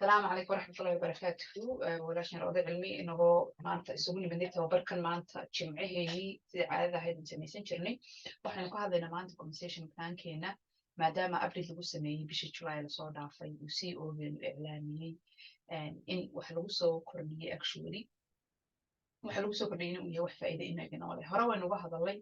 السلام عليكم ورحمة الله وبركاته. walaashan oday cilmi inagoo maanta isugu nimidnay tababarkan maanta jimcihii sidii caadada ahayd aan samaysan jirnay waxaynu ka hadlaynaa maanta conversation plankeena maadaama update lagu sameeyey bishii July lasoo dhaafay uu CEO-geenu iclaamiyey in wax lagu soo kordhiyey actually waxa lagu soo kordhiyey inuu yahay wax faa'iido inaga noo leh hore waynu uga hadalnay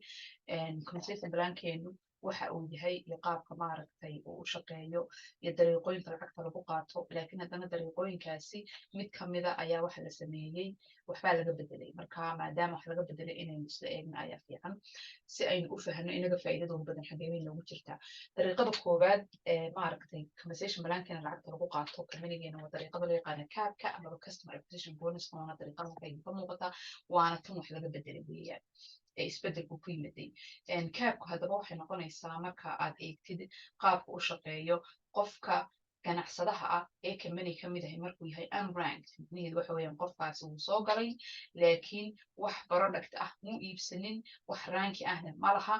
conversation plankeenu waxa uu yahay iyo qaabka maaragtay uu u shaqeeyo iyo dariiqooyinka lacagta lagu qaato laakiin haddana dariiqooyinkaasi mid ka mida ayaa waxa la sameeyey waxbaa laga bedelay marka maadaama wax laga bedelay inaynu isla eegna ayaa fiican si aynu u fahno inaga faa'iidadooda badan xageeweyn loogu jirtaa dariiqada koowaad maaragtay conversation plankeena lacagta lagu qaato kamanigeena waa dariiqada loo yaqaana kaabka amaba customer acquisition bonus oona dariiqada halkay ka muuqataa waana tan wax laga bedelay weeyaan isbedelku ku yimiday kaabku haddaba waxay noqonaysaa marka aad eegtid qaabka u shaqeeyo qofka ganacsadaha ah ee company ka mid ahay markuu yahay unranked micnaheedu waxa weeyaan qofkaasi wuu soo galay laakiin wax product ah muu iibsanin wax ranki ahna ma laha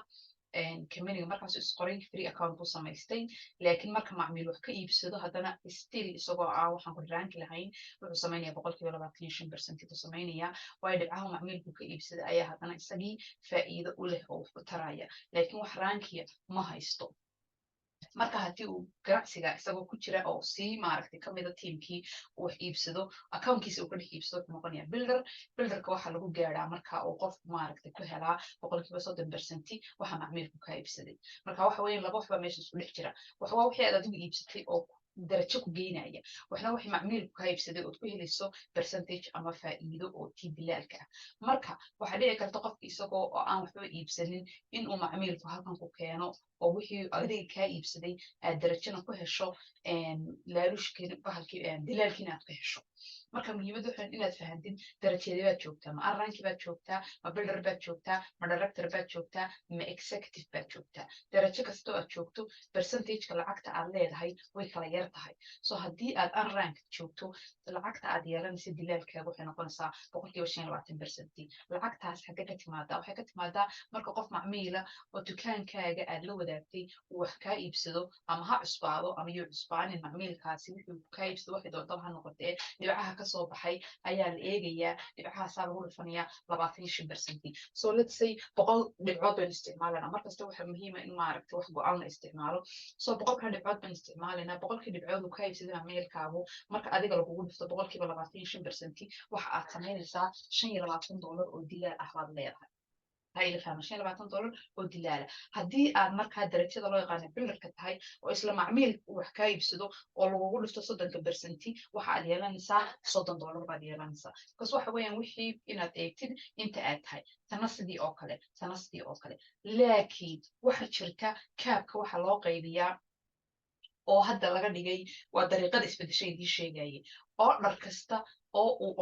companyga markaas isqoray free account buu samaystay laakiin marka macmiil wax ka iibsado haddana still isagoo waxaan ku ranki lahayn wuxuu samaynayaa 25% buu samaynayaa waayo dhibcaha macmiilku ka iibsada ayaa haddana isagii faa'iido u leh oo wax u taraya laakiin wax rankiya ma haysto marka haddii uu ganacsiga isagoo ku jira oo sii maaragtay kamida tiimkii uu wax iibsado accountkiisa uu ka dhex iibsado wuxuu noqonayaa builderka waxaa lagu gaadhaa marka uu qofku maaragtay ku helaa 30% waxa macmiilku ka iibsaday marka waxa weeyaan laba waxba meesha isku dhex jira waxa waa wixii aad adigu iibsatay oo darajo ku geynaya waxna wixii macmiilku ka iibsaday ood ku helayso percentage ama faa'iido oo tii bilaalka ah marka waxaa dhici karta qofka isagoo oo aan waxba iibsanin inuu macmiilku halkan ku keeno oo wixii adiga kaa iibsaday aad darajana ku hesho laalushkiina bahalkii dilaalkiina aad ku hesho marka muhiimadda waxaan inaad fahantid darajadeed baad joogtaa ma arranki baad joogtaa ma builder baad joogtaa ma director baad joogtaa ma executive baad joogtaa darajo kastoo aad joogto percentageka lacagta aad leedahay way kala yar tahay so haddii aad unranked joogto lacagta aad yeelanaysa dilaalkaaga waxay noqonaysaa 25% lacagtaas xagga ka timaadaa waxay ka timaadaa marka qof macmiila oo dukaankaaga aad la wadaagtay uu wax kaa iibsado ama ha cusbaado ama yuu cusbaanin macmiilkaasi wuxuu kaa iibsado waxay doontaba ha noqotee dhibcaha kasoo baxay ayaa la eegayaa dhibcahaasaa lagu dhifanayaa 25% so let's say 100 dhibcood baynu isticmaalana markasta waxaa muhiima in maaragtay wax go-aan la isticmaalo so 100 dhibcood baynu isticmaalanaa 100 dhibcood uu ka iibsaday macmiilkaagu marka adiga lagugu dhifto 25% waxa aad samaynaysaa $25 oo dilaal ah baad leedahay هاي اللي فاهمة $25 oo dilaala haddii aad markaa darajada loo yaqaano builderka tahay oo isla macmiil wax ka iibsado oo lagugu dhifto 30% waxa aad yeelanaysaa $30 baad yeelanaysaa bas waxa weeyaan wixii inaad eegtid inta aad tahay tana sidii oo kale laakiin waxa jirta kaabka waxa loo qaybiyaa oo hadda laga dhigay waa dariiqada isbedeshay idii sheegayay oo dhar kasta oo uu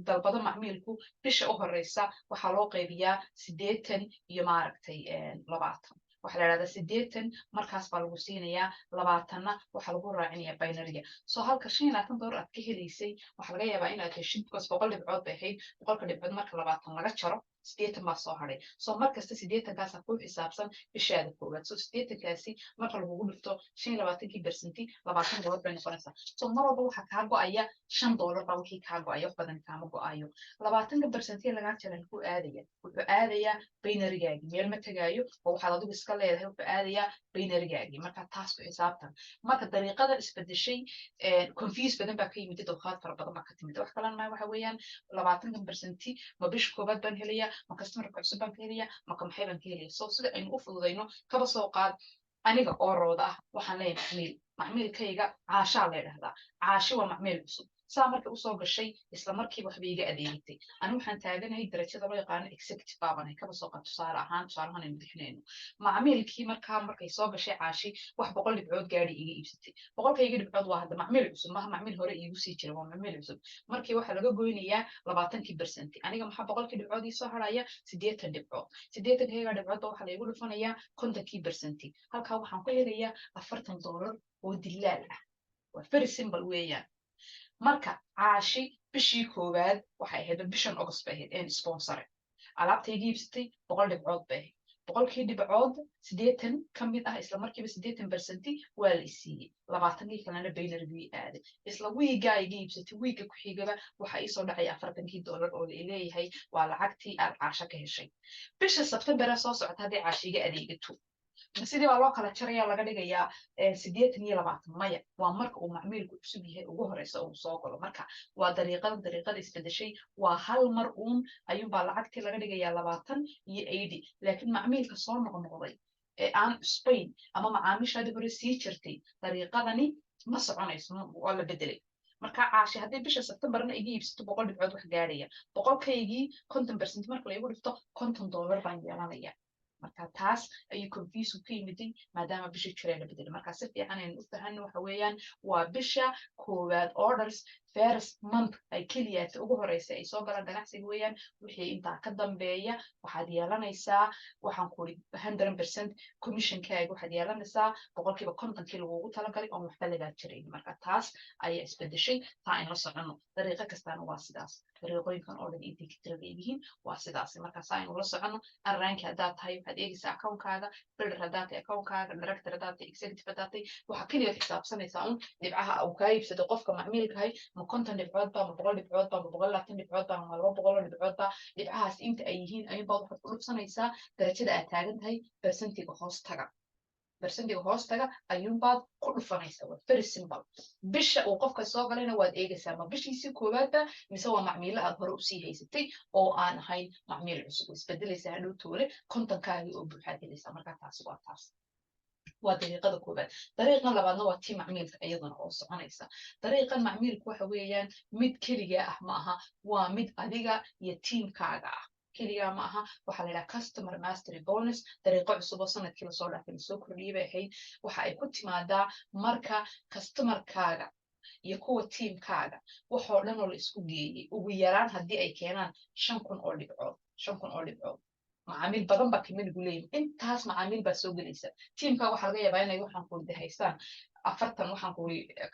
dalbado macmiilku bisha u horeysa waxaa loo qaybiyaa 80 iyo maaragtay 20 waxaa la yidhahdaa 80 markaas baa lagu siinayaa 20na waxaa lagu raacinayaa binariga so halka $25 aad ka helaysay waxaa laga yaabaa inaad heshid because 100 dhibcood bay ahayd 100 dhibcood marka 20 laga jaro 80 baa soo hadhay so markasta 80kaas ku xisaabsan bishaada koowaad so 80kaasi marka lagugu dhifto 25% $20 bay noqonaysaa so mar walba waxaa kaa go-aya $5 baa wixii kaa go-aya wax badan kaama go-ayo 20% lagaa jaran ku wuxuu aadayaa binarigaagii meel ma tagaayo oo waxaad adigu iska leedahay wuxuu aadayaa binarigaagii marka taas ku xisaabtan marka dariiqada isbedeshay confuse badan baa ka yimid dulqaad fara badan baa ka timid wax kalena ma waxa weeyaan 20% ma bish koobaad baan helayaa ma customerka cusub baan ka helayaa ma maxay baan ka helayaa so sida aynu u fududayno kaba soo qaad aniga oo rooda ah waxaan leeyahay macmiilkayga caashaa la yidhahdaa caashi waa macmiil cusub saa markay usoo gashay isla markiiba waxba iga adeegtay anigu waxaan taaganahay darajada loo yaqaano executive baabanahay kaba soo qaad tusaalahaan aynu bixinayno macmiilkii markay soo gashay caashi wax 100 dhibcood gaadhi iga iibsatay 100kayga dhibcood waa hadda macmiil cusub maaha macmiil hore iigu sii jira waa macmiil cusub markii waxaa laga goynayaa 20% aniga maxaa 100kii dhibcood ii soo haraya 80 dhibcood 80kayga dhibcoodba waxaa laygu dhifanayaa 50% halkaa waxaan ku helayaa $40 oo dilaal ah waa very simple weeyaan marka caashi bishii koowaad waxay ahayd bishan August bay ahayd sponsor alaabtayga iibsatay 100 dhibcood bay boqolkii dhibcood 80 ka mid ah isla markiiba 80% waa la isiiyey 20kii kalena baylarigii aaday isla wiigaa iga iibsatay wiiga ku xigaba waxa ii soo dhacaya $40 oo la leeyahay waa lacagtii aad caasho ka heshay bisha Sebtembar soo socota haddii caashiga adeegato sidii baa loo kala jaraya laga dhigayaa 28 maya waa marka uu macmiilku cusub yahay ugu horeysa uu soo galo marka waa dariiqada isbedeshay waa hal mar uun ayuunbaa lacagtii laga dhigayaa 20 iyo 80 laakiin macmiilka soo noqnoqday ee aan cusbayn ama macaamiishaadii hore sii jirtay dariiqadani ma soconayso waa la bedelay marka caashi haddii bisha Sebtembarna iga iibsato 100 dhibcood wax gaaraya boqolkaygii 50% marka la igu dhifto $50 baan yeelanaya marka taas ayuu confusion ka yimiday maadaama bisha July la bedelay marka si fiican aynu u fahanno waxa weeyaan waa bisha koowaad orders first month ay keliyaata ugu horeysa ay soo galaan ganacsiga weeyaan wixii intaa ka dambeeya waxaad yeelanaysaa waxaan ku 100% commissionkaaga waxaad yeelanaysaa boqolkiiba 50kii lagugu talagalay oo waxba lagaa jirayn marka taas ayaa isbedeshay taa in la socono dariiqo kastaana waa sidaas dariiqooyinkan oo dhan intay ka tira leeyihiin waa sidaas marka saa aynu la socono arraanka haddaad tahay waxaad eegaysaa account-kaaga builder haddaad tahay account-kaaga director haddaad tahay executive haddaad tahay waxa keliya xisaabsanaysaa un dhibcaha uu kaa iibsado qofka macmiilkahay ma 50 dhibcood baa ma 100 dhibcood baa ma 120 dhibcood baa ma 200 dhibcood baa dhibcahaas inta ay yihiin ayuunbaad waxaad ku dhufsanaysaa darajada aad taagan tahay bersentiga hoostaga ayuunbaad ku dhufanaysaa waa very simple bisha uu qofka soo galayna waad eegaysaa ma bishiisii koowaadba mise waa macmiilo aad hore usii haysatay oo aan ahayn macmiil cusub isbedelaysaa hadhow toole kontonkaagii oo buuxaad helaysaa markaa taasi waa taas waa dariiqada koowaad dariiqan labaadna waa tii macmiilka iyaduna oo soconaysa dariiqan macmiilku waxa weeyaan mid keligaa ah ma aha waa mid adiga iyo tiimkaaga ah keligaa ma aha waxaa la yidhaha customer mastery bonus dariiqo cusub oo sanadkii lasoo dhaafay lasoo kordhiyey bay ahayd waxa ay ku timaadaa marka customerkaaga iyo kuwa tiimkaaga waxoo dhan oo la isku geeyey ugu yaraan haddii ay keenaan 5,000 oo dhibcood macaamiil badan baa kamid leeyihin intaas macaamiil baa soo gelaysa tiimka waxaa laga yaabaa inay waxaan ku haystaan 40 waxaan ku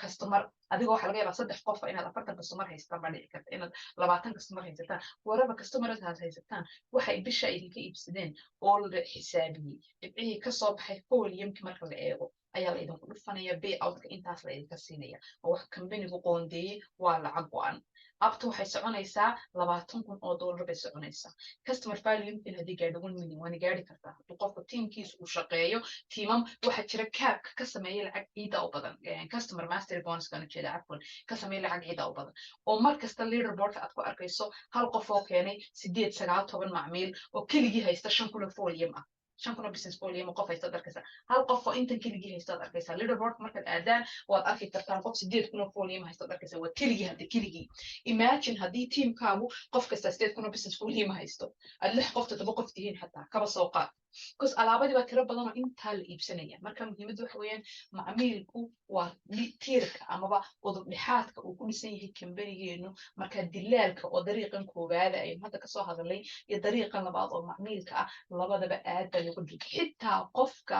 customer adiga waxaa laga yaabaa 3 qof inaad 40 customer haystaan baa dhici karta inaad 20 customer haysataan waraba customer aad haysataan waxay bisha idinka iibsadeen oo la xisaabiyey dhibcihii kasoo baxay volume-ki marka la eego ayaa la idinku dhufanaya payout-ka intaas la idinka siinaya oo wax company-gu qoondeeyey waa lacag go'an abta waxay soconaysaa $20,000 bay soconaysaa customer value in haddii gaadho 1 million waana gaari kartaa hadduu qofka tiimkiisa uu shaqeeyo tiimam waxaa jira kaabka ka sameeya lacag ciida u badan customer mastery bonus kana jeeda cafwan ka sameeya lacag ciida u badan oo markasta leaderboardka aad ku arkayso hal qof oo keenay 8-9-10 macmiil oo keligii haysta 5,000 volume ah 5,000 business volume qof haysta arkaysa hal qof oo intan keligii haysta arkaysa leaderboard markaad aadaan waad arki kartaan qof 8,000 volume haysta arkaysa waa keligii imagine haddii tiimkaagu qof kasta 8,000 business volume haysto aad 6 qof 7 qof tihiin xataa kaba soo qaad because alaabadii baa tiro badan oo intaa la iibsanaya marka muhiimaddu waxa weeyaan macmiilku waa tiirka amaba udub dhexaadka uu ku dhisan yahay kambanigeenu marka dilaalka oo dariiqan koowaada aynu hadda kasoo hadalay iyo dariiqan labaad oo macmiilka ah labadaba aad baa lagu dhig xitaa qofka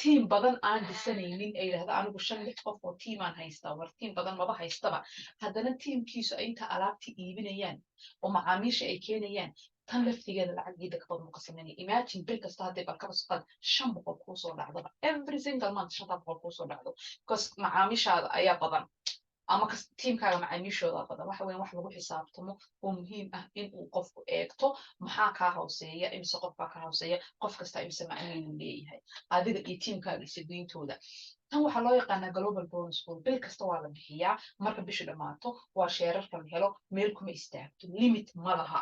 tiim badan aan dhisanaynin ay yidhahda anigu 5 qof oo tiimaan haystaa war tiim badan maba haystaba haddana tiimkiisu ay inta alaabtii iibinayaan oo macaamiisha ay keenayaan tan laftigeeda lacag ciida ka badan ka sameynaya imagine bil kasta haddii barkaba socod 500 kuu soo dhacdaba every single month 500 kuu soo dhacdo because macaamiishaada ayaa badan ama tiimkaaga macaamiishooda badan waxa weyn wax lagu xisaabtamo oo muhiim ah in uu qofku eegto maxaa kaa hooseeya imse qof baa ka hooseeya qof kasta imse macmiil uu leeyahay adiga iyo tiimkaaga isageyntooda tan waxaa loo yaqaanaa global bonus pool bil kasta waa la bixiyaa marka bishu dhammaato waa sheerarka la helo meel kuma istaagto limit ma laha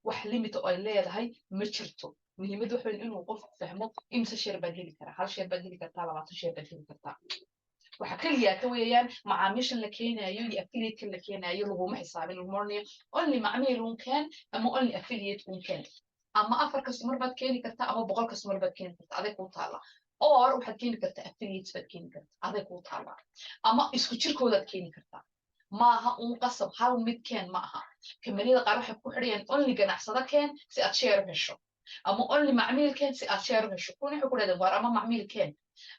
wax limit oo ay leedahay ma jirto muhiimaddu waxa weyn inuu qofku fahmo imse sheer baad heli karaa 1 sheer baad heli kartaa 20 sheer baad heli kartaa waxa kaliya ka weeyaan macaamiishan la keenayo iyo affiliate la keenayo laguma xisaabin morning only macmiil uun keen ama only affiliate uun keen ama 4 customer baad keeni kartaa ama 100 customer baad keeni kartaa aday ku taala or waxaad keeni kartaa affiliates baad keeni kartaa aday ku taala ama isku jirkoodaad keeni kartaa maaha uun qasab hal mid keen ma aha kambaniyada qaar waxay ku xidhayaan only ganacsada keen si aad share u hesho ama only macmiil keen si aad share u hesho kuna waxay ku leedahay war ama macmiil keen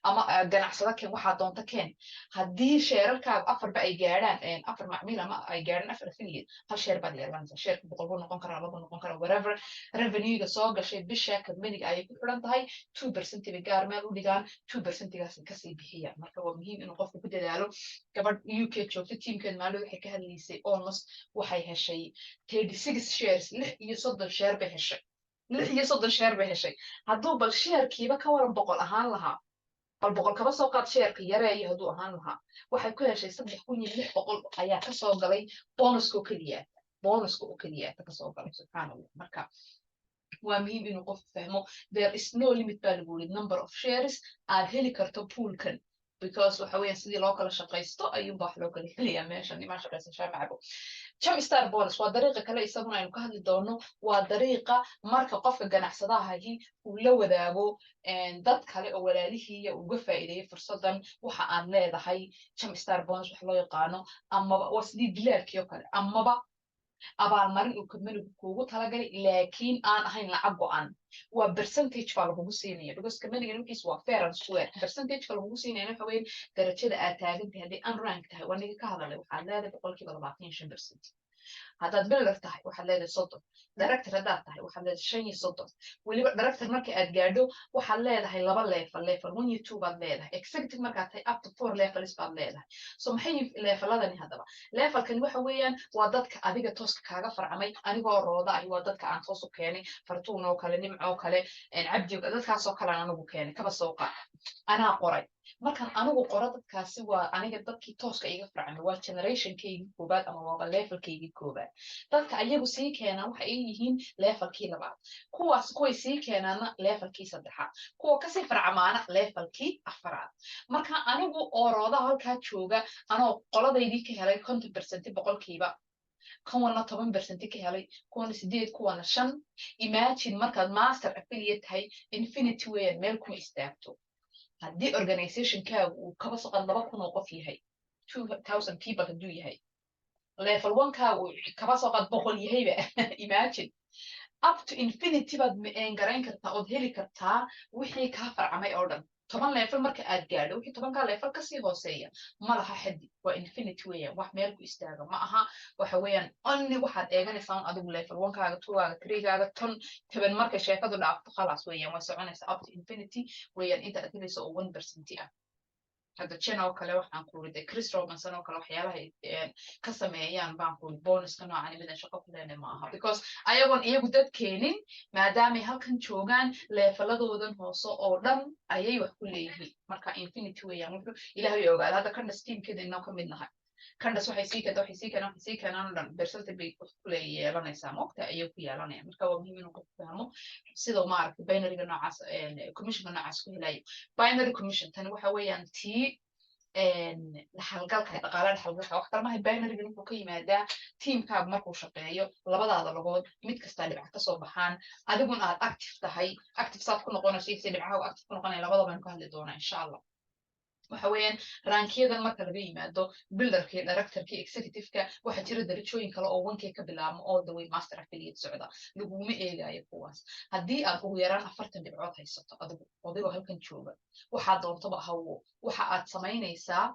ama ganacsada keen waxaa doonta keen haddii sheerarkaaga afarba ay gaadhaan afar macmiil ama ay gaadhaan afar affiliate hal sheer baad yeelanaysaa sheerka boqol buu noqon karaa laba noqon karaa whatever revenue-ga soo gashay bisha company-ga ayay ku xidhan tahay 2% bay gaar meel u dhigaan 2%gaas kasii bixiyaan marka waa muhiim inuu qofku ku dadaalo gabadh UK joogta teamkeed maalin waxay ka hadlaysay almost waxay heshay 36 shares 36 share bay heshay 36 share bay heshay hadduu bal sheerkiiba ka waran boqol ahaan lahaa bal boqol kaba soo qaad sheerka yareeyo hadduu ahaan lahaa waxay ku heshay 3,600 ayaa kasoo galay bonuska oo keliyaata kasoo galay subxaanallah marka waa muhiim inuu qofku fahmo there is no limit baa lagu yiri number of shares aad heli karto poolkan because waxa weeyaan sidii loo kala shaqaysto ayuunba wax loo kala helayaa meeshan nimaa shaqaysashaa macabo jam star bonus waa dariiqa kale isaguna aynu ka hadli doono waa dariiqa marka qofka ganacsadahahi uu la wadaago dad kale oo walaalihiiya uga faa'iideeyay fursadan waxa aan leedahay jam star bonus wax loo yaqaano amaba waa sidii dilaarkii oo kale amaba abaalmarin uu companigu kuugu talagalay laakiin aan ahayn lacag go-an waa percentage baa lagugu siinaya because companiga ninkiis waa fair and square percentage-ka lagugu siinaya waxa weyn darajada aad taagantahay haddii unrank tahay waa niga ka hadalay waxaad leedahay 25% haddaad builder tahay waxaad leedahay 30 director haddaad tahay waxaad leedahay 35 weliba director marka aad gaadho waxaad leedahay laba level 1 iyo 2 baad leedahay executive markaad tahay up to 4 levels baad leedahay so maxay leveladani haddaba levelkan waxa weeyaan waa dadka adiga tooska kaaga farcamay anigoo rooda ah waa dadka aan toos u keenay fartuun oo kale nimco oo kale cabdi dadkaas oo kale aan anigu keenay kaba soo qaad anaa qoray markaan anigu qoro dadkaasi waa aniga dadkii tooska iga farcamay waa generationkaygii koobaad ama waaba levelkaygii koobaad dadka ayagu sii keenaan waxa ay yihiin levelkii labaad kuway sii keenaana levelkii saddexaad kuwa kasii farcamaana levelkii afaraad marka anigu oo roodaha halkaa jooga anoo qoladaydii ka helay 50% boqolkiiba kuwana 10% ka helay kuwana 8 kuwana 5 imagine markaad master affiliate tahay infinity way meel kuma istaagto haddii organizationkaagu uu kaba soo qad 2,000 oo qof yahay 2,000 people hadduu yahay level 1kaagu kaba soo qad 100 yahayba imagine up to infinity baad garayn kartaa ood heli kartaa wixii kaa farcamay oo dhan 10 level marka aad gaadho wixii 10ka level kasii hooseeya ma laha xaddi waa infinity weeyaan wax meel ku istaaga ma aha waxa weeyaan only waxaad eeganaysaa adigu level 1kaaga 2kaaga 3kaaga 10 marka sheekadu dhaafto khalaas weeyaan way soconaysaa up to infinity weeyaan inta aad helayso oo 1% ah hadda channel kale waxaan ku riday Chris Robinson oo kale waxyaalaha ka sameeyaan baan ku bonuska noocan mid shaqo ku leenahay ma aha because ayagoon iyagu dad keenin maadaama ay halkan joogaan leveladoodan hoose oo dhan ayay wax ku leeyihiin marka infinity weeyaan wuxuu ilaahay ogaad hadda kan steamkeeda inoo ka mid nahay kandas waxay sii keenaan dhan percentage bay ku yeelanaysaa moogta ayay ku yeelanayaan marka waa muhiim inuu qofku fahmo sidoo maaragtay binary-ga noocaas commission-ka noocaas ku helayo binary commission tani waxa weeyaan tii dhaxalgalka dhaqaalaha dhaxalgalka wax kale maaha binary-ga wuxuu ka yimaadaa teamkaagu markuu shaqeeyo labadaada logood mid kasta dhibca ka soo baxaan adiguna aad active tahay active saad ku noqonayso si dhibcaha active ku noqonaya labadaba aynu ka hadli doonaa insha allah waxa weeyaan raankiyadan marka laga yimaado builderkii directorkii executive-ka waxa jira darajooyin kale oo 1k ka bilaabmo all the way master affiliate socda laguma eegayo kuwaas haddii aad ugu yaraan 40 dhibcood haysato adigoo halkan jooga waxaa doontaba hawo waxa aad samaynaysaa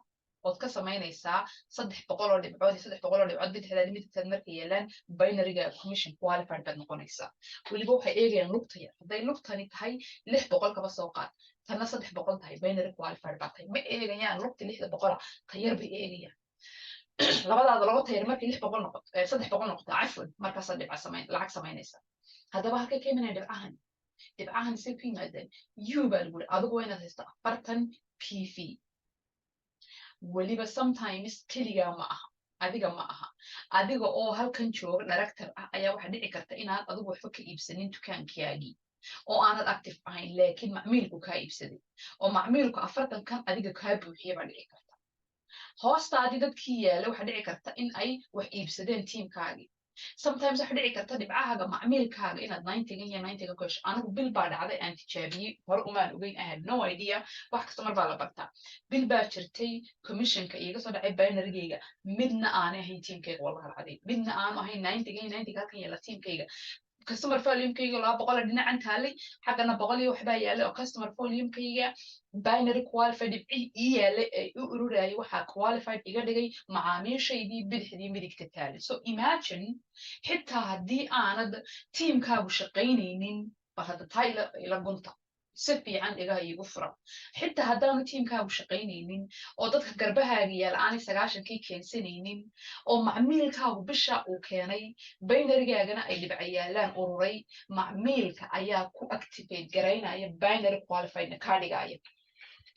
ood ka samaynaysaa 300 oo dhibcood iyo 300 oo dhibcood bidixdaadi midkaad markay yeelaan binary-ga commission qualified baad noqonaysaa weliba waxay eegayaan lugta yar hadday lugtani tahay 600 kaba soo qaad tana 300 tahay binary qualified baa tahay ma eegayaan lugta 600 tayar bay eegayaan labadaada lagu tayar markii 600 noqoto 300 noqoto cafwan markaas lacag samaynaysa haddaba halkay ka imanayaan dhibcahan si ku yimaadeen baa lagu adigu waa inaad haysta 40 PV weliba sometimes keligaa ma aha adiga oo halkan jooga director ah ayaa waxa dhici karta inaad adigu waxba ka iibsanin dukaankaagii oo aanad active ahayn laakiin macmiilku kaa iibsaday oo macmiilku 40 kan adiga kaa buuxiya baa dhici karta hoostaadii dadkii yaala waxa dhici karta in ay wax iibsadeen teamkaagii sometimes waxa dhici karta dhibcahaaga macmiilkaaga inaad 90 iyo 90 ka hesho anigu bil baa dhacday aan tijaabiyey hore umaan ogeyn I had no idea wax kasta mar baa la bartaa bil baa jirtay commissionka iiga soo dhacay binary-gayga midna aanay ahayn teamkayga wallahi alcadiim midna aanu ahayn 90 iyo 90 halkan yaala teamkayga customer volume kayga 200 dhinacan taalay xaqana 100 iyo waxba yaalay oo customer volume kayga binary qualified ii yaalay ay u ururayay waxa qualified iga dhigay macaamiishaydii bidixdii midigta taalay so imagine xitaa haddii aanad teamkaagu shaqaynaynin bal hadda taa ila gunta si fiican dhigaha iigu furan xitaa haddaanu tiimkaagu shaqaynaynin oo dadka garbahaaga yaal aanay 9kii keensanaynin oo macmiilkaagu bisha uu keenay binarygaagana ay dhibca yaalaan ururay macmiilka ayaa ku activate garaynaya binary qualifiedna kaa dhigaya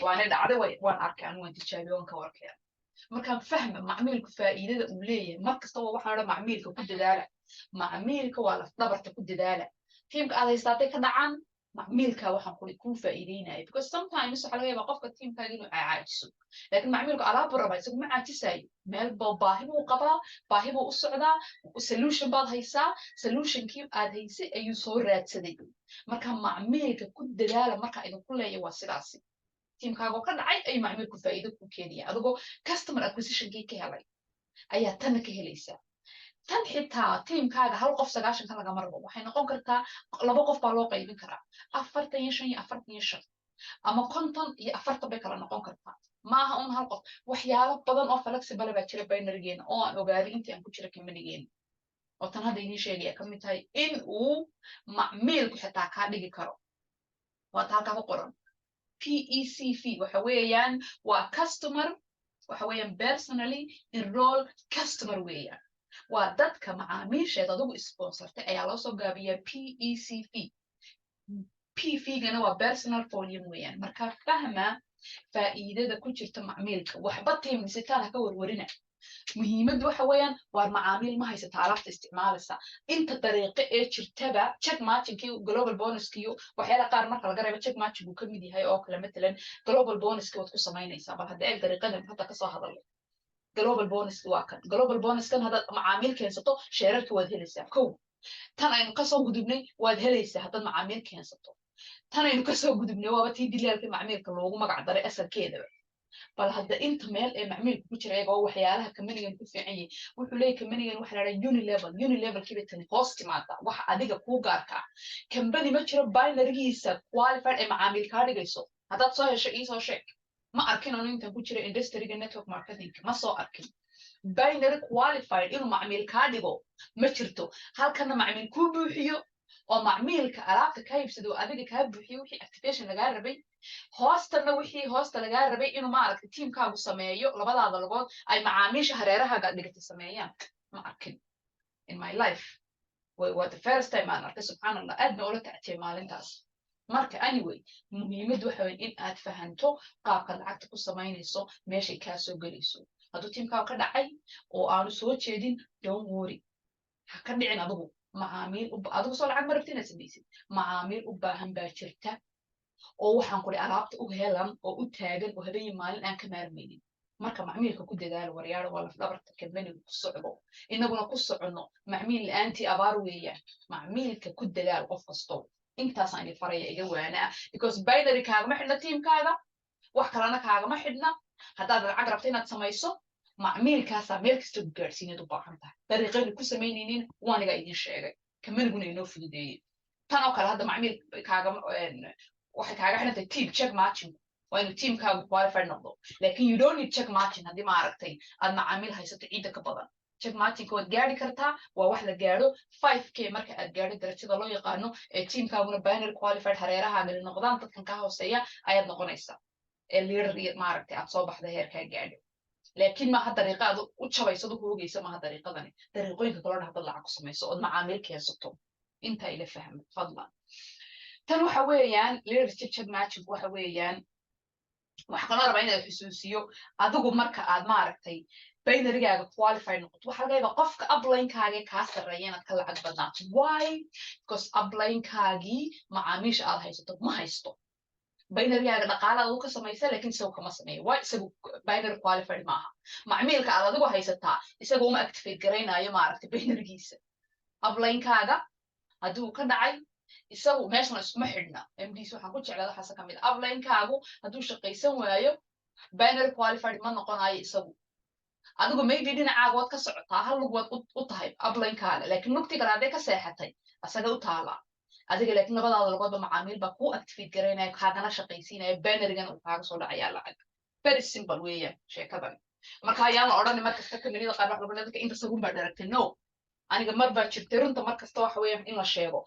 waana dhacday waan arkay anu waan tijaabiye waan ka warkaya markaan fahma macmiilku faa'iidada uu leeyahay mar kastaba waxaan odhan macmiilka ku dadaala macmiilka waa laf dhabarta ku dadaala tiimka aad haystaatay ka dhacaan macmiilka waxaan kuu faa'iideynaya because sometimes waxa laga yaabaa qofka tiimkaaga inuu caajiso laakiin macmiilku alaabu raba isagu ma caajisayo meel baahi buu qabaa baahi buu u socdaa solution baad haysaa solutionkii aad haysay ayuu soo raadsaday marka macmiilka ku dadaala marka idinku leeya waa sidaasi tiimkaaga oo ka dhacay ayuu macmiilku faa'iido ku keenaya adigoo customer acquisitionkii ka helay ayaa tanna ka helaysaa tan xitaa tiimkaaga hal qof 9 lagama rabo waxay noqon kartaa 2 qof baa loo qaybin karaa 45 iyo 45 ama 50 iyo 40 bay kala noqon kartaa maaha un hal qof waxyaalo badan oo flexible baa jira binarygeena oo aan ogaaday intii aan ku jira kamanigeena oo tan hadda idiin sheegaya ka mid tahay in uu macmiilku xitaa kaa dhigi karo waa taa halkaa ku qoran PECV waxa weeyaan waa customer waxa weeyaan personally enrolled customer weeyaan waa dadka macaamiisheed adigu sponsortay ayaa loo soo gaabiyaa PECV PV-gana waa personal volume weeyaan marka fahma faa'iidada ku jirta macmiilka waxba tiimisitaan ha ka warwarina muhiimaddu waxa weeyaan waa macaamiil ma haysata alaabta isticmaalaysa inta dariiqo ee jirtaba check matchingkii global bonuskiyo waxyaala qaar marka laga reebo check matching uu ka mid yahay oo kale matalan global bonuski waad ku samaynaysaa bal hadda eeg dariiqadan hadda kasoo hadalay global bonus waa kan global bonus kan haddaad macaamiil keensato sheerarka waad helaysaa kow tan aynu kasoo gudubnay waad helaysaa haddaad macaamiil keensato tan aynu kasoo gudubnay waaba tii dilaalka macmiilka loogu magac daray asalkeedaba bal hadda inta meel ee macmiilka ku jira iyagoo waxyaalaha kamanigan ku fiican yahay wuxuu leeyahay kamanigan waxa la dhahaa unilevel kiba tani hoos timaada wax adiga kuu gaarka kambani ma jiro binarygiisa qualified ee macaamiil kaa dhigayso haddaad soo hesho ii soo sheeg ma arkin anu intaan ku jira industryga network marketing ma soo arkin binary qualified inuu macmiil kaa dhigo ma jirto halkana macmiil kuu buuxiyo oo macmiilka alaabta ka iibsado adiga kaa buuxiyo wixii activation lagaa rabay hoostana wixii hoosta lagaa rabay inuu maaragtay tiimkaagu sameeyo labadaada logood ay macaamiisha hareerahaaga dhigatay sameeyaan ma arkin in my life waa the first time aan arkay subxaan allah aadna ula tactiyay maalintaas marka anyway muhiimaddu waxa weyn in aad fahanto qaabka lacagta ku samaynayso meeshay kaa soo gelayso hadduu tiimkaagu ka dhacay oo aanu soo jeedin don't worry ha ka dhicin adigu macaamiil adigu soo lacag ma rabti inaad samaysid macaamiil u baahan baa jirta oo waxaan kuli alaabta u helan oo u taagan oo habeen maalin aan ka maarmaynin marka macmiilka ku dadaalo waryaaro waa laf dhabarta kambaniga ku socdo inaguna ku soconno macmiil la'aantii abaar weeyaan macmiilka ku dadaal qof kasto intaasaan idin faraya iga waanaa because binary kaagama xidhna tiimkaaga wax kalena kaagama xidhna haddaad lacag rabta inaad samayso macmiilkaasaa meel kasta ku gaadhsiinad u baahan tahay dariiqaynu ku samaynaynin waanigaa idin sheegay kamaniguna inoo fududeeyey tan oo kale hadda macmiil kaagama waxay kaaga xidhantahay team check matching waa inuu teamkaagu qualified noqdo laakiin you don't need check matching haddii maaragtay aad macaamiil haysato ciidda ka badan check matchingka waad gaari kartaa waa wax la gaadho 5k marka aad gaadho darajada loo yaqaano ee teamkaaguna binary qualified hareerahaaga noqdaan dadkan ka hooseeya ayaad noqonaysaa ee leader maaragtay aad soo baxda heerkaa gaadho laakiin maaha dariiqa aad u jabaysado hoogaysa maaha dariiqadani dariiqooyinka kaloo haddaad lacag ku samayso ood macaamiil keensato intaa ila fahmo fadlan tan waxa weeyaan leadership check matching waxa weeyaan waxa kaloo rabaa inaad xusuusiyo adigu marka aad maaragtay binarygaaga qualified noqoto waxa laga yaabaa qofka uplinekaaga kaa sarreeya inaad ka lacag badnaato why because uplinekaagii macaamiisha aad haysato ma haysto binarygaaga dhaqaalaad uu ka samaysa laakiin isagu kama sameeyo why isagu binary qualified maaha macmiilka aad adigu haysataa isagu uma activate garaynayo maaragtay binarygiisa uplinekaaga haddii uu ka dhacay isagu meeshana iskuma xidhna mds waxaan ku jeclaa waxaase ka mid uplinekaagu hadduu shaqaysan waayo binary qualified ma noqonayo isagu adigu maybe dhinacaaga waad ka socotaa hal lug waad u tahay upline-kaaga laakiin lugtii kale hadday ka seexatay asaga u taalaa adiga laakiin labadaada lugoodba macaamiil baa kuu activate garaynaya kaagana shaqaysiinaya bannerigana uu kaaga soo dhacayaa lacag very simple weeyaan sheekadan marka ayaan la odhani markasta communida qaar waxa dadka inta sagun baa dharagtay no aniga mar baa jirtay runta markasta waxa weeyaan in la sheego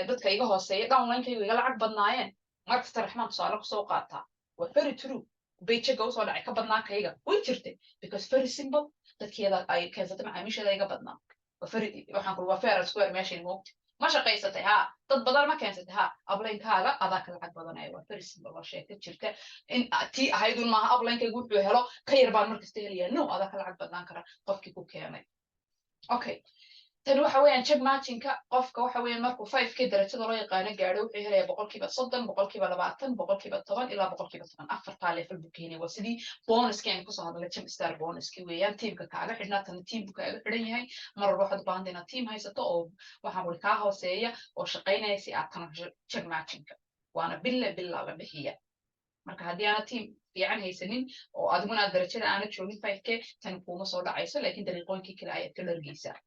dadka iga hooseeya downline-kaygu iga lacag badnaayeen markasta raxmaan tusaale kusoo qaataa waa very true bayjega usoo dhacay ka badnaa kayga way jirtay because very simple dadkeeda ay keensatay macaamiisheeda iga badnaa waxaan kuli waa fair and square meeshay moogta ma shaqaysatay ha dad badan ma keensatay ha upline-kaaga adaa ka lacag badanaya waa very simple waa sheeka jirta in tii ahaydun maaha upline-kaygu wuxuu helo ka yar baan markasta helaya no adaa ka lacag badnaan kara qofkii ku keenay okay tan waxa weeyaan check matching-ka qofka waxa weeyaan markuu 5k darajada loo yaqaano gaadho wuxuu helayaa 30%, 20%, 10%, ilaa 10%. afartaa level buu keenay waa sidii bonuski aan kusoo hadlay jam star bonuski weeyaan tiimka kaaga xidhnaa tan tiimku kaaga xidhan yahay mar walba waxaad u baahan tahay inaad tiim haysato oo waxaan wali kaa hooseeya oo shaqaynaya si aad tan check matching-ka waana billa la bixiya marka haddii aana tiim fiican haysanin oo adiguna aad darajada aana joogin 5k tan kuuma soo dhacayso laakiin dariiqooyinkii kale ayaad ka dhargeysaa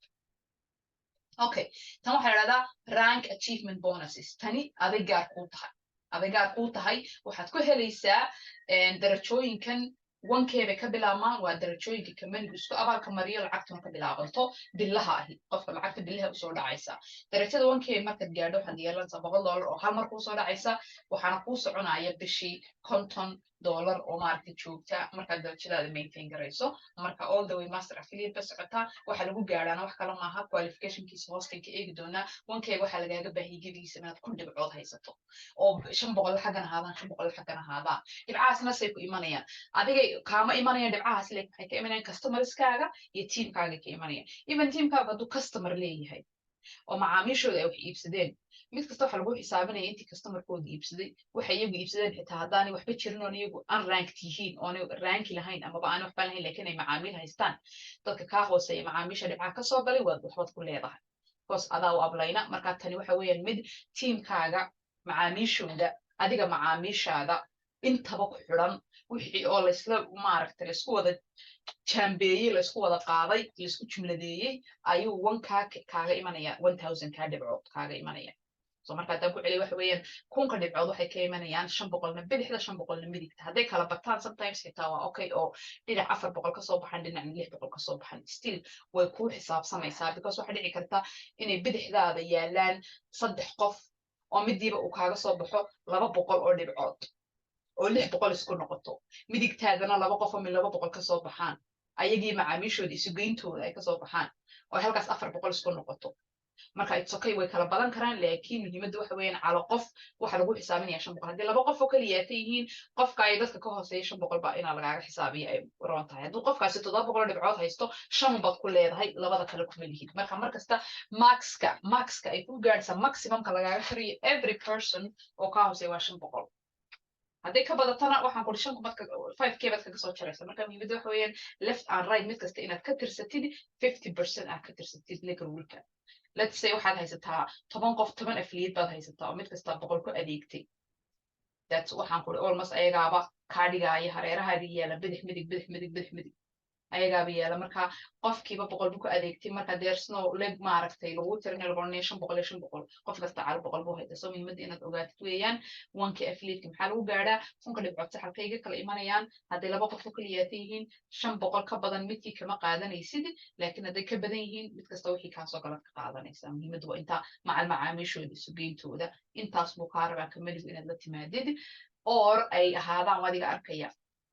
okay tan waxaa la dhahdaa rank achievement bonuses tani aday gaar kuu tahay waxaad ku helaysaa darajooyinkan 1k bay ka bilaabmaan waa darajooyinka kamanigu isku abaalka mariyo lacagtuna ka bilaabanto billaha ahi qofka lacagta billaha usoo dhacaysa darajada 1k markaad gaadho waxaad yeelanaysaa $100 oo hal mar kuu soo dhacaysa waxaana kuu soconaya bishii $50 oo maaragtay joogta markaad darajadaada maintain garayso marka all the way master affiliate ba socotaa waxa lagu gaadhaana wax kale maaha qualificationkiisa hostingka eegi doonaa 1k waxaa lagaaga baahiyay gebigiisa inaad kun dhibcood haysato oo 500 xaggan ahaadaan 500 xaggan ahaadaan dhibcahaasna say ku imanayaan adigay kaama imanayaan dhibcahaas leeg waxay ka imanayaan customerskaaga iyo tiimkaaga ka imanayaan even tiimkaaga hadduu customer leeyahay oo macaamiishooda ay wax iibsadeen mid kasta waxa lagu xisaabinaya intii customerkooda iibsaday waxa iyagu iibsadeen xitaa haddaanay waxba jirin oon iyagu unranked yihiin oonay ranki lahayn amaba aanay waxba lahayn laakiin ay macaamiil haystaan dadka kaa hooseeya macaamiisha dhibcaha kasoo galay waxbaad ku leedahay because adaa u ablayna markaa tani waxa weeyaan mid tiimkaaga macaamiishooda adiga macaamiishaada intaba ku xidhan wixii oo laysla maaragtay laysku wada jambeeyey laysku wada qaaday laysku jumladeeyey ayuu 1k kaaga imanaya 1000 kaa dhibcood kaaga imanaya so marka haddaan ku celiya waxa weeyaan kunka dhibcood waxay ka imanayaan 500 bidixda 500 midigta hadday kala bataan sometimes xitaa waa okay oo dhinac 400 kasoo baxan dhinacna 600 kasoo baxan still way kuu xisaabsamaysaa because waxaa dhici karta inay bidixdaada yaalaan 3 qof oo midiiba uu kaaga soo baxo 200 oo dhibcood oo 600 isku noqoto midigtaadana 2 qof oo min 200 kasoo baxaan ayagii macaamiishooda isugeyntooda ay kasoo baxaan oo halkaas 400 isku noqoto marka it's okay way kala badan karaan laakiin muhiimadda waxa weeyaan calo qof waxa lagu xisaabinaya 500 haddii 2 qof oo kaliya yihiin qofka ay dadka ka hooseeya 500 baa inaa lagaaga xisaabiyo ay roon tahay hadduu qofkaasi 700 dhibcood haysto 5 baad ku leedahay labada kale kuma lihid marka markasta maxka ay ku gaadhaysaa maximumka lagaaga xiriyo every person oo ka hooseeya waa 500 hadday ka badatana waxaan kuli 5k baad kaga soo jaraysa marka muhiimadda waxa weeyaan left and right mid kasta inaad ka tirsatid 50% aad ka tirsatid legal ruleka let's say waxaad haysataa 10 qof 10 affiliate baad haysataa oo mid kasta 100 ku adeegtay that's waxaan kuli almost ayagaaba kaa dhigaya hareerahaadii yaala bidix ayagaaba yaala marka qofkiiba 100 buu ku adeegtay marka there's no leg maaragtay lagu tirinay lagu oranaya 500 qof kasta cala 100 buu haysta soo muhiimadda inaad ogaatid weeyaan 1k affiliate maxaa lagu gaadhaa kunka dhibcood saxalkayga kala imanayaan hadday 2 qof oo kaliya yihiin 500 ka badan midkii kama qaadanaysid laakiin hadday ka badan yihiin mid kasta wixii kaa soo galad ka qaadanaysaa muhiimaddu waa inta macal macaamiishooda isugeyntooda intaas buu kaa rabaa kamaligu inaad la timaadid or ay ahaadaan adiga arkaya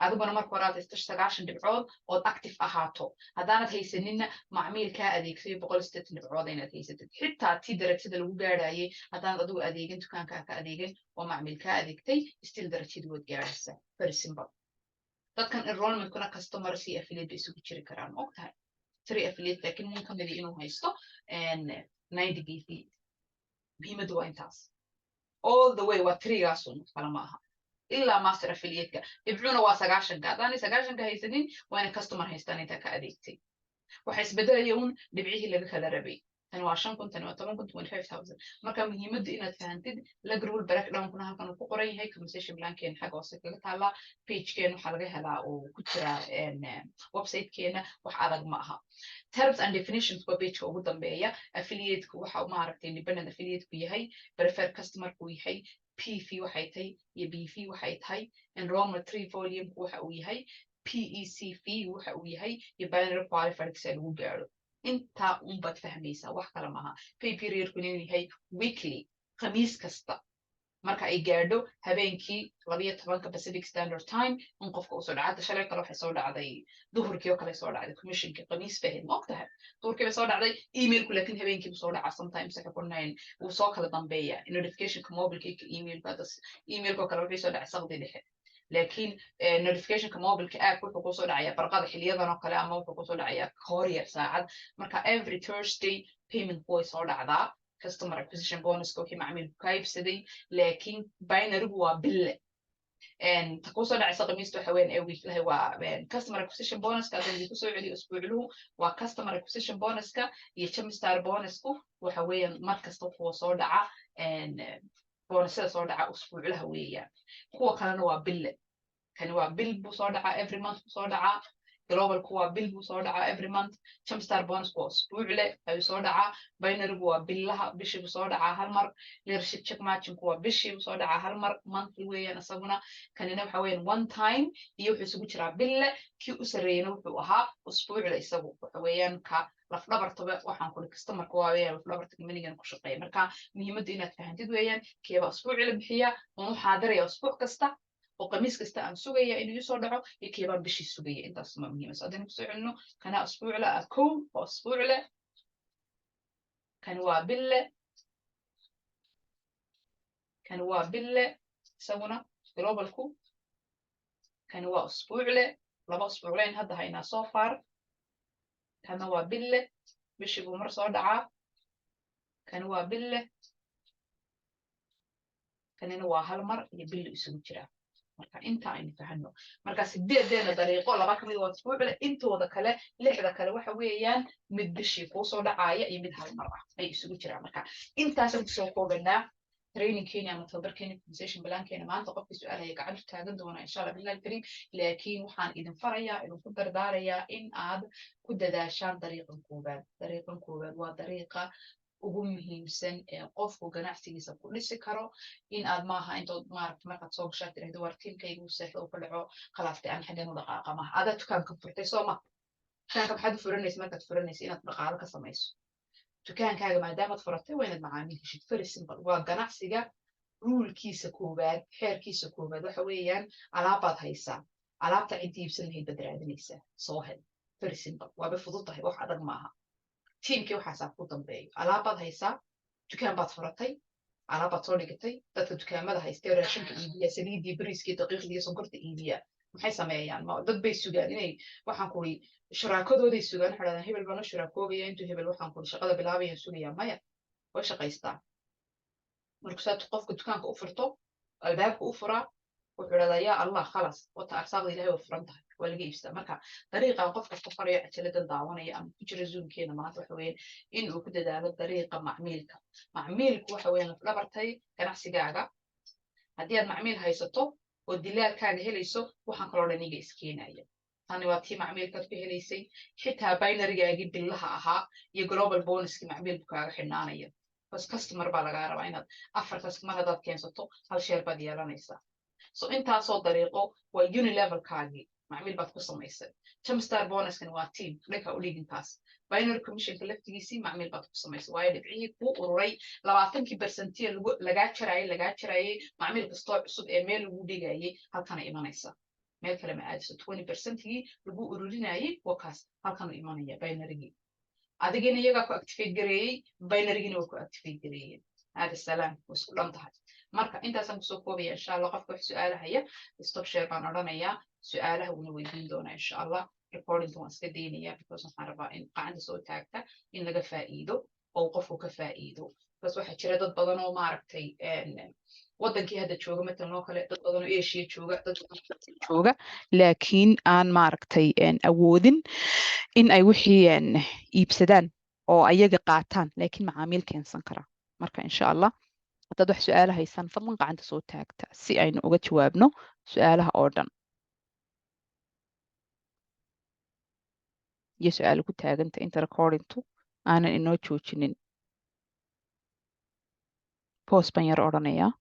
adiguna marka hore aad haysto 9 dhibcood ood active ahaato haddaanad haysaninna macmiil kaa adeegsayo 180 dhibcood inaad haysatid xitaa tii darajada lagu gaadhayay haddaanad adigu adeegin dukaankaa ka adeegin oo macmiil kaa adeegtay still darajadii waad gaadhaysaa very simple dadkan enrollmentkuna customer si affiliate bay isugu jiri karaan ma ogtahay 3 affiliate laakiin nin ka midi inuu haysto 90 bp muhiimaddu waa intaas all the way waa 3gaasun kala ma aha ilaa master affiliate-ka dhibcuna waa 9 haddaanay 9 haysanin waa inay customer haystaan intaa ka adeegtay waxa isbedelaya un dhibcihii laga kala rabay tani waa 5,000 tani waa 10,000 25,000 marka muhiimaddu inaad fahantid lag rule breakdown-kuna halkan uu ku qoran yahay compensation plan-keena xagga hoose kaga taala page-keena waxaa laga helaa oo ku jira website-keena wax adag ma aha terms and definitions waa page-ka ugu dambeeya affiliate-ku waxa maaragtay independent affiliate-ku yahay preferred customer-ku yahay PV waxay tahay iyo BV waxay tahay enrollment 3 volume-ku waxa uu yahay PECV waxa uu yahay iyo binary qualified si lagu gaaro inta baad fahmaysaa wax kale maaha pay period-ku inuu yahay weekly khamiis kasta marka ay gaadho habeenkii 12 Pacific Standard Time in qofka uu soo dhacay shalay kale waxay soo dhacday duhurkii oo kale soo dhacday commissionka khamiis fahim ma ogtahay duhurkii bay soo dhacday email-ku laakiin habeenkii buu soo dhacaa sometimes waxa qornayn uu soo kala dambeeya notification-ka mobile-ka email-ka email-ka kale wuxuu soo dhacay saqdi dhexe laakiin notification-ka mobile-ka app wuxuu ku soo dhacayaa barqada xiliyadan oo kale ama wuxuu ku soo dhacayaa horiya saacad marka every Thursday payment way soo dhacdaa customer acquisition bonus wixii macmiilku ka iibsaday laakiin binary-gu waa bille ta ku soo dhacaysa khamiista waxa weyn ee weekly waa customer acquisition bonus-ka hadii ku soo celiyo usbuucluhu waa customer acquisition bonus-ka iyo Jumpstart bonus-ku waxa weeyaan mar kasta kuwa soo dhaca bonusada soo dhaca usbuuclaha weeyaan kuwa kalena waa bille kani waa bill buu soo dhacaa every month buu soo dhacaa global-ku waa bill buu soo dhacaa every month Jumpstart bonus waa usbuucle ayuu soo dhacaa binary-gu waa billaha bishii buu soo dhacaa hal mar leadership check matching-ku waa bishii buu soo dhacaa hal mar monthly weeyaan isaguna kanina waxa weeyaan one time iyo wuxuu isugu jiraa bille kii u sareeyana wuxuu ahaa usbuucle isagu waxa weeyaan ka laf dhabartaba waxaan ku customer-ka waa weeyaan laf dhabarta company-gan ku shaqeeya marka muhiimaddu inaad fahantid weeyaan keeba usbuucle bixiya oo xaadiraya usbuuc kasta oo khamiis kasta aan sugaya inuu soo dhaco iyo keebaan bishii sugaya intaas ma muhiim ah hadaan ku soo celino kana usbuucle kow oo usbuucle kan waa bille isaguna global-ku kan waa usbuucle laba usbuucleyn hadda haynaa so far kana waa bille bishii buu mar soo dhacaa kan waa bille kanina waa hal mar iyo bille isugu jiraa marka inta aynu fahano marka 8 dariiqo laba kamid waa usbuucle intooda kale 6 kale waxa weeyaan mid bishii ku soo dhacaya iyo mid hal mar ah ay isugu jiraan marka intaas aan soo koobanaa training-keena ama tababarkeena compensation plan-keena maanta qofkii su'aalaya gacanta taagan doona insha Allah billahi kareem laakiin waxaan idin farayaa inuu ku dardaarayaa in aad ku dadaashaan dariiqan koobaad waa dariiqa ugu muhiimsan ee qofku ganacsigiisa ku dhisi karo in aad maaha intood maaragtay markaad soo gashaa tirahdo war tiilkaygu seexdo u ka dhaco khalaastay aan xaggan u dhaqaaqa maaha adaa dukaanka furtay soo ma dukaanka maxaad u furanaysa markaad furanaysa inaad dhaqaalo ka samayso dukaankaaga maadaamaad furatay waa inaad macaamiil heshid very simple waa ganacsiga ruulkiisa koowaad xeerkiisa koowaad waxa weeyaan alaabbaad haysaa alaabta ciddi iibsan lahayd baad raadinaysaa soo hel very simple waaba fudud tahay wax adag maaha tiimkii waxaasaa ku dambeeyo alaabbaad haysaa dukaan baad furatay alaabbaad soo dhigatay dadka dukaamada haystee raashinka iibiya saliidii bariiskii daqiiqdii sonkorta iibiya maxay sameeyaan dad bay sugaan inay waxaan kuri shuraakadooday sugaan waxay dhahdaan hebel baan la shuraakoobaya intuu hebel waxaan kuri shaqada bilaabayaan sugayaa maya way shaqaystaa markasaad qofka dukaanka u furto albaabka u furaa wuxuu dhahdaa yaa allah khalas wata arsaaqda ilaahay waa furan tahay waa laga iibsadaa marka dariiqan qof kasta farayo cajaladan daawanaya ama ku jira zoomkeena maanta waxa weeyaan in uu ku dadaalo dariiqa macmiilka waxa weeyaan laf dhabartay ganacsigaaga haddii aad macmiil haysato oo dilaalkaaga helayso waxaan kaloo dhan iga iskeenaya tani waa tii macmiilkaad ku helaysay xitaa binary-gaagii billaha ahaa iyo global bonuskii macmiilku kaaga xidhnaanaya bas customer baa lagaa rabaa inaad 4 customer haddaad keensato hal sheer baad yeelanaysaa so intaasoo dariiqo waa unilevelkaagii macmiil baad ku samaysay Jumpstart bonus-kan waa team dhanka u dhigintaas binary commission-ka laftigiisii macmiil baad ku samaysay waayo dhibcihii kuu ururay 20% lagaa jarayay macmiil kastoo cusub ee meel lagu dhigayay halkana imanaysa meel kale ma aadiso 20%-gii lagu ururinayay wakaas halkana imanaya binary-gii adigina iyagaa ku activate gareeyey binary-gina waa ku activate gareeyeen hada salaam waa isku dhan tahay marka intaasaan kusoo koobaya insha Allah qofka wax su'aalahaya stop share baan odhanayaa su'aalaha wuna weydiin doonaa insha Allah recording waan iska deynayaa because waxaan rabaa in qacanta soo taagta in laga faa'iido oo qofku ka faa'iido bas waxaa jira dad badan oo maaragtay wadankii hadda jooga matalan oo kale dad badan oo Asia jooga laakiin aan maaragtay awoodin in ay wixii iibsadaan oo ayaga qaataan laakiin macaamiil keensan kara. marka insha allah haddaad wax su-aalo haysaan fadlan gacanta soo taagta si aynu uga jawaabno su-aalaha oo dhan iyo su-aalo ku taaganta inta recordingtu aanan inoo joojinin. post baan yar odhanayaa.